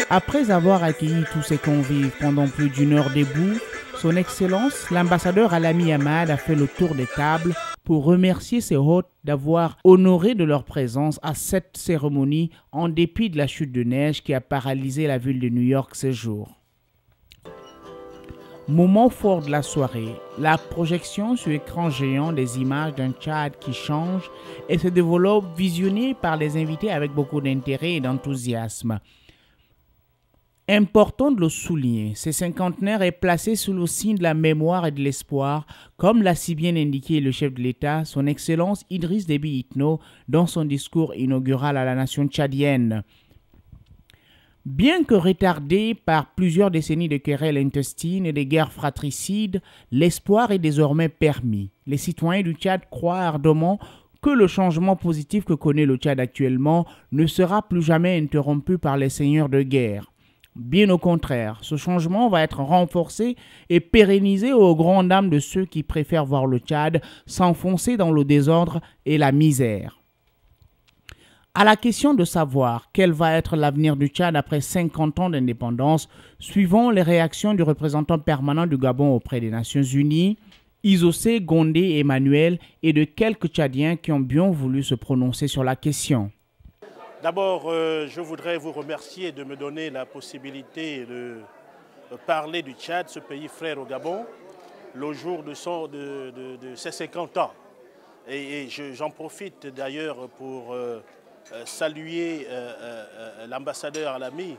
Après avoir accueilli tous ses convives pendant plus d'une heure debout, son Excellence, l'ambassadeur Alami Hamad a fait le tour des tables pour remercier ses hôtes d'avoir honoré de leur présence à cette cérémonie en dépit de la chute de neige qui a paralysé la ville de New York ces jours. Moment fort de la soirée, la projection sur écran géant des images d'un Tchad qui change et se développe visionnée par les invités avec beaucoup d'intérêt et d'enthousiasme. Important de le souligner, ce cinquantenaire est placé sous le signe de la mémoire et de l'espoir, comme l'a si bien indiqué le chef de l'État, son Excellence Idriss Déby Itno, dans son discours inaugural à la nation tchadienne. Bien que retardé par plusieurs décennies de querelles intestines et de guerres fratricides, l'espoir est désormais permis. Les citoyens du Tchad croient ardemment que le changement positif que connaît le Tchad actuellement ne sera plus jamais interrompu par les seigneurs de guerre. Bien au contraire, ce changement va être renforcé et pérennisé aux grandes dames de ceux qui préfèrent voir le Tchad s'enfoncer dans le désordre et la misère. À la question de savoir quel va être l'avenir du Tchad après 50 ans d'indépendance, suivant les réactions du représentant permanent du Gabon auprès des Nations Unies, Issossé Gondé Emmanuel et de quelques Tchadiens qui ont bien voulu se prononcer sur la question. D'abord, je voudrais vous remercier de me donner la possibilité de parler du Tchad, ce pays frère au Gabon, le jour de ses 50 ans. Et j'en profite d'ailleurs pour saluer l'ambassadeur Alami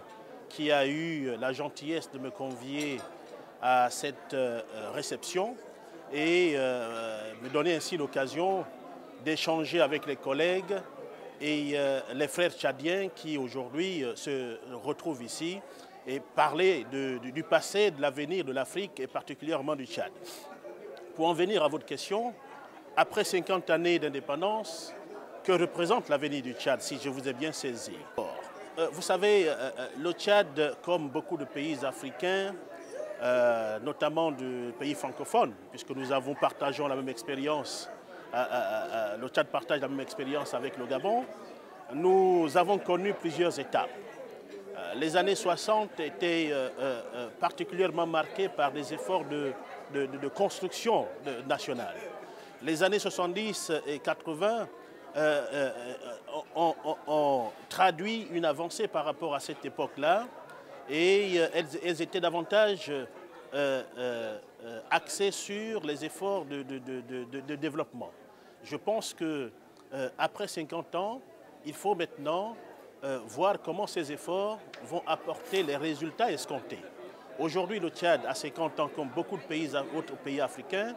qui a eu la gentillesse de me convier à cette réception et me donner ainsi l'occasion d'échanger avec les collègues et les frères tchadiens qui aujourd'hui se retrouvent ici et parler du passé, de l'avenir de l'Afrique et particulièrement du Tchad. Pour en venir à votre question, après 50 années d'indépendance, que représente l'avenir du Tchad, si je vous ai bien saisi? Vous savez, le Tchad, comme beaucoup de pays africains, notamment de pays francophones, puisque nous partageons la même expérience, le Tchad partage la même expérience avec le Gabon, nous avons connu plusieurs étapes. Les années 60 étaient particulièrement marquées par des efforts de construction nationale. Les années 70 et 80 ont traduit une avancée par rapport à cette époque-là et elles étaient davantage axées sur les efforts de développement. Je pense qu'après 50 ans, il faut maintenant voir comment ces efforts vont apporter les résultats escomptés. Aujourd'hui, le Tchad a 50 ans, comme beaucoup de autres pays africains.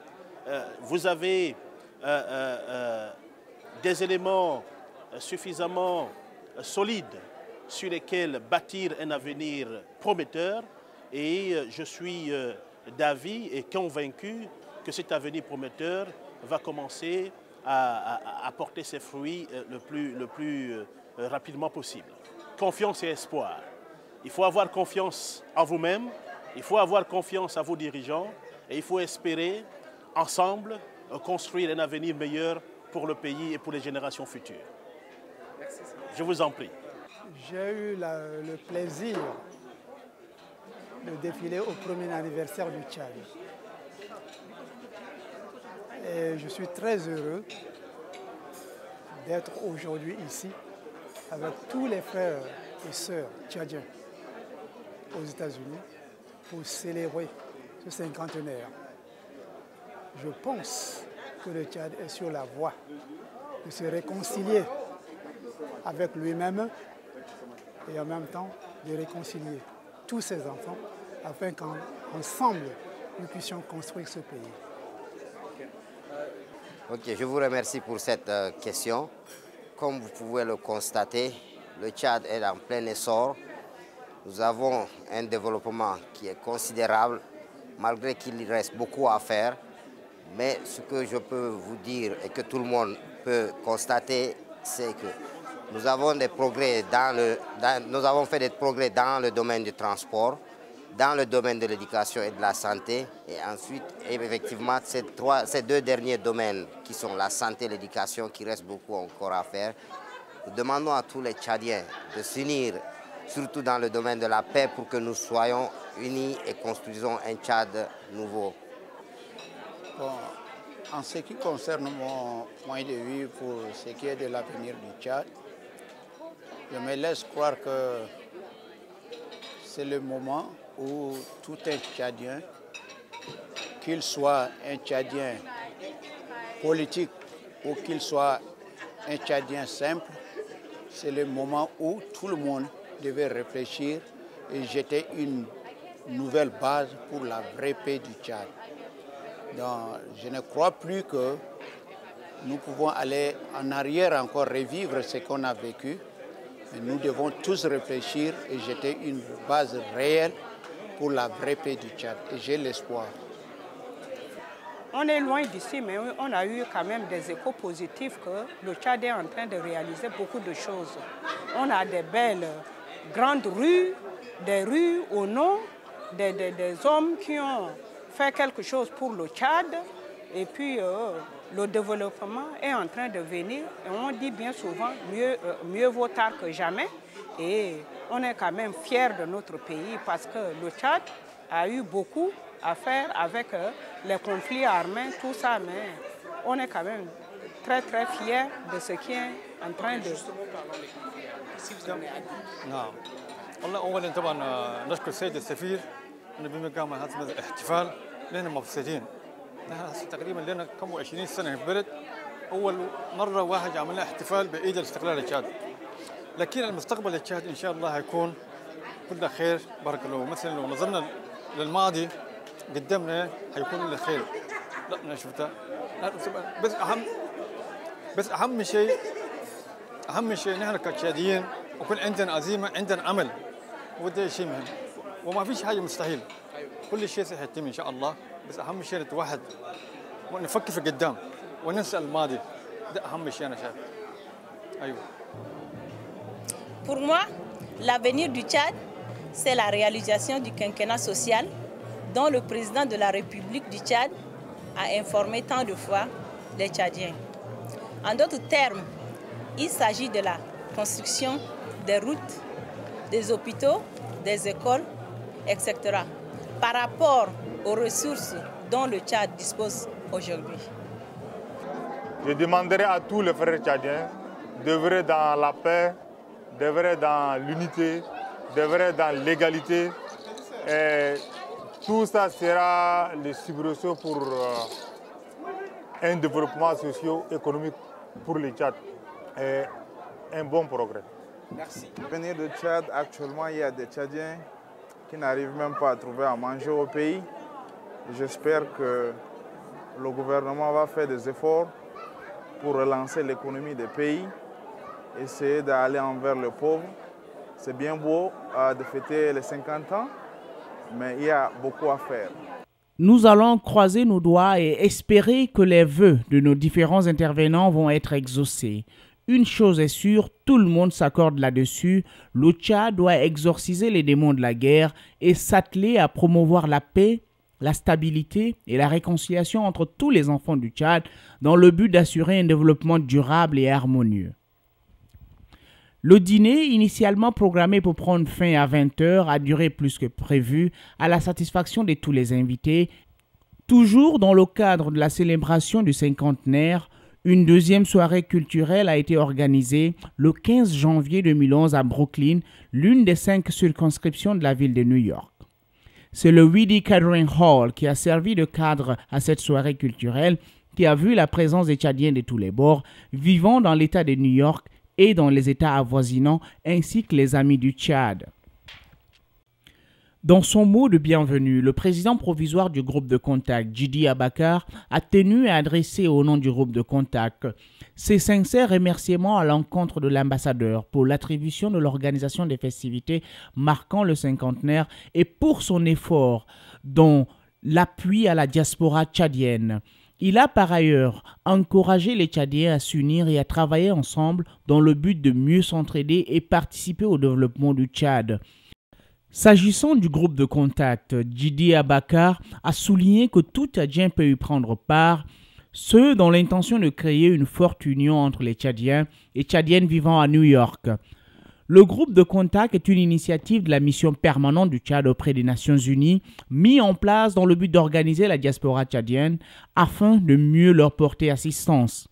Vous avez des éléments suffisamment solides sur lesquels bâtir un avenir prometteur et je suis d'avis et convaincu que cet avenir prometteur va commencer à porter ses fruits le plus rapidement possible. Confiance et espoir. Il faut avoir confiance en vous-même, il faut avoir confiance à vos dirigeants et il faut espérer ensemble construire un avenir meilleur pour le pays et pour les générations futures. Merci. Je vous en prie. J'ai eu le plaisir de défiler au premier anniversaire du Tchad. Et je suis très heureux d'être aujourd'hui ici avec tous les frères et sœurs tchadiens aux États-Unis pour célébrer ce cinquantenaire. Je pense que le Tchad est sur la voie de se réconcilier avec lui-même et en même temps de réconcilier tous ses enfants afin qu'ensemble nous puissions construire ce pays. Ok, je vous remercie pour cette question. Comme vous pouvez le constater, le Tchad est en plein essor. Nous avons un développement qui est considérable, malgré qu'il reste beaucoup à faire. Mais ce que je peux vous dire et que tout le monde peut constater, c'est que nous avons des progrès nous avons fait des progrès dans le domaine du transport, dans le domaine de l'éducation et de la santé. Et ensuite, effectivement, ces deux derniers domaines qui sont la santé et l'éducation, qui reste beaucoup encore à faire. Nous demandons à tous les Tchadiens de s'unir surtout dans le domaine de la paix, pour que nous soyons unis et construisons un Tchad nouveau. Bon, en ce qui concerne mon point de vue pour ce qui est de l'avenir du Tchad, je me laisse croire que c'est le moment où tout un Tchadien, qu'il soit un Tchadien politique ou qu'il soit un Tchadien simple, c'est le moment où tout le monde devait réfléchir et jeter une nouvelle base pour la vraie paix du Tchad. Donc, je ne crois plus que nous pouvons aller en arrière encore revivre ce qu'on a vécu. Mais nous devons tous réfléchir et jeter une base réelle pour la vraie paix du Tchad. Et j'ai l'espoir. On est loin d'ici, mais on a eu quand même des échos positifs que le Tchad est en train de réaliser beaucoup de choses. On a des belles grandes rues, des rues au nom des hommes qui ont fait quelque chose pour le Tchad. Et puis le développement est en train de venir. Et on dit bien souvent, mieux vaut tard que jamais. Et on est quand même fiers de notre pays parce que le Tchad a eu beaucoup à faire avec les conflits armés, tout ça, mais on est quand même très très fiers de ce qui est en train de... نعم والله اولا طبعا نشكر السيد السفير انه بمقام هذا الاحتفال لنا مبسوطين. نحن تقريبا لنا كم 20 سنه في البلد، اول مره واحد عملنا احتفال بعيد الاستقلال التشاد، لكن المستقبل التشاد ان شاء الله هيكون كله خير. بارك الله. مثلا لو نظرنا للماضي قدامنا هيكون له خير. لا انا شفتها. بس اهم شيء نحن كتشاديين وكون عندنا عزيمه، عندنا امل، وده شيء مهم وما فيش حاجه مستحيل. كل شيء سيتم ان شاء الله، بس اهم شيء نتوحد ونفكر في قدام وننسى الماضي. ده اهم شيء انا شايف. ايوه. Pour moi, l'avenir du Tchad, c'est la réalisation du quinquennat social dont le président de la République du Tchad a informé tant de fois les Tchadiens. En d'autres termes, il s'agit de la construction des routes, des hôpitaux, des écoles, etc. par rapport aux ressources dont le Tchad dispose aujourd'hui. Je demanderai à tous les frères tchadiens d'œuvrer dans la paix, d'œuvrer dans l'unité, d'œuvrer dans l'égalité. Et tout ça sera le soubresaut pour un développement socio-économique pour le Tchad et un bon progrès. Merci. Venir du Tchad, actuellement, il y a des Tchadiens qui n'arrivent même pas à trouver à manger au pays. J'espère que le gouvernement va faire des efforts pour relancer l'économie des pays, essayer d'aller envers les pauvres. C'est bien beau de fêter les 50 ans, mais il y a beaucoup à faire. Nous allons croiser nos doigts et espérer que les vœux de nos différents intervenants vont être exaucés. Une chose est sûre, tout le monde s'accorde là-dessus, le Tchad doit exorciser les démons de la guerre et s'atteler à promouvoir la paix, la stabilité et la réconciliation entre tous les enfants du Tchad dans le but d'assurer un développement durable et harmonieux. Le dîner, initialement programmé pour prendre fin à 20h, a duré plus que prévu à la satisfaction de tous les invités. Toujours dans le cadre de la célébration du cinquantenaire, une deuxième soirée culturelle a été organisée le 15 janvier 2011 à Brooklyn, l'une des 5 circonscriptions de la ville de New York. C'est le Weedy Catering Hall qui a servi de cadre à cette soirée culturelle qui a vu la présence des Tchadiens de tous les bords, vivant dans l'État de New York et dans les États avoisinants, ainsi que les amis du Tchad. Dans son mot de bienvenue, le président provisoire du groupe de contact, Djidi Abakar, a tenu à adresser au nom du groupe de contact ses sincères remerciements à l'encontre de l'ambassadeur pour l'attribution de l'organisation des festivités marquant le cinquantenaire et pour son effort dans l'appui à la diaspora tchadienne. Il a par ailleurs encouragé les Tchadiens à s'unir et à travailler ensemble dans le but de mieux s'entraider et participer au développement du Tchad. S'agissant du groupe de contact, Djidi Abakar a souligné que tout Tchadien peut y prendre part, ce dans l'intention de créer une forte union entre les Tchadiens et Tchadiennes vivant à New York. Le groupe de contact est une initiative de la mission permanente du Tchad auprès des Nations Unies, mis en place dans le but d'organiser la diaspora tchadienne afin de mieux leur porter assistance.